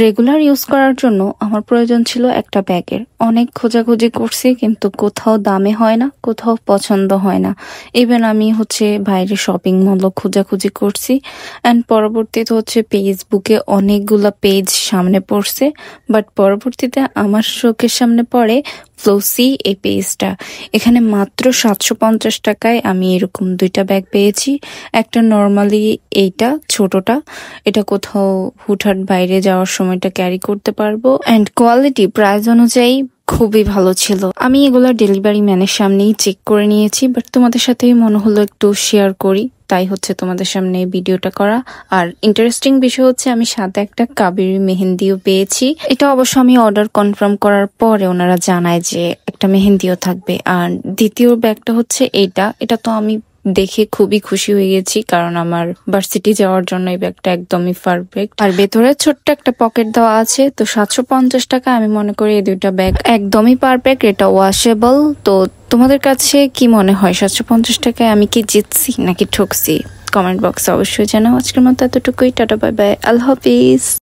Regular use করার জন্য আমার প্রয়োজন ছিল একটা ব্যাগের। অনেক খোঁজাখুঁজি করছি কিন্তু কোথাও দামে হয় না, কোথাও পছন্দ হয় না। ইভেন আমি বাইরে শপিং মলও খোঁজাখুঁজি করছি অ্যান্ড পরবর্তীতে ফেসবুকে অনেকগুলা পেজ সামনে পড়ছে, বাট পরবর্তীতে আমার চোখের সামনে পড়ে ফ্লোসি এই পেজটা। এখানে মাত্র 750 টাকায় আমি এরকম দুইটা ব্যাগ পেয়েছি। একটা নর্মালি এইটা ছোটটা, এটা কোথাও হুটহাট বাইরে যাওয়ার সময়টা ক্যারি করতে পারবো অ্যান্ড কোয়ালিটি প্রাইস অনুযায়ী খুবই ভালো ছিল। আমি এগুলা ডেলিভারি ম্যানের সামনেই চেক করে নিয়েছি, বাট তোমাদের সাথেই মনে হলো একটু শেয়ার করি, তাই তোমাদের সামনে এই ভিডিওটা করা। আর ইন্টারেস্টিং বিষয় আমি সাথে একটা কাবেরী মেহেন্দিও পেয়েছি। এটা অবশ্য আমি অর্ডার কনফার্ম করার পরে ওনারা জানায় যে একটা মেহেন্দিও থাকবে। আর দ্বিতীয় ব্যাগটা এটা তো আমি দেখে খুবই খুশি হয়ে গেছি, কারণ আমার ভার্সিটি যাওয়ার জন্য এই ব্যাগটা একদমই পারফেক্ট। আর ভেতরে ছোট্ট একটা পকেট দেওয়া আছে। তো 750 টাকা আমি মনে করি এই দুইটা ব্যাগ একদমই পারফেক্ট। এটা ওয়াশেবল। তো তোমাদের কাছে কি মনে হয় 750 টাকায় আমি কি জিতছি নাকি ঠকছি? কমেন্ট বক্সে অবশ্যই জানাও। আজকের মতো এতটুকুই। টাটা, বাই বাই, আল্লাহ হাফিজ।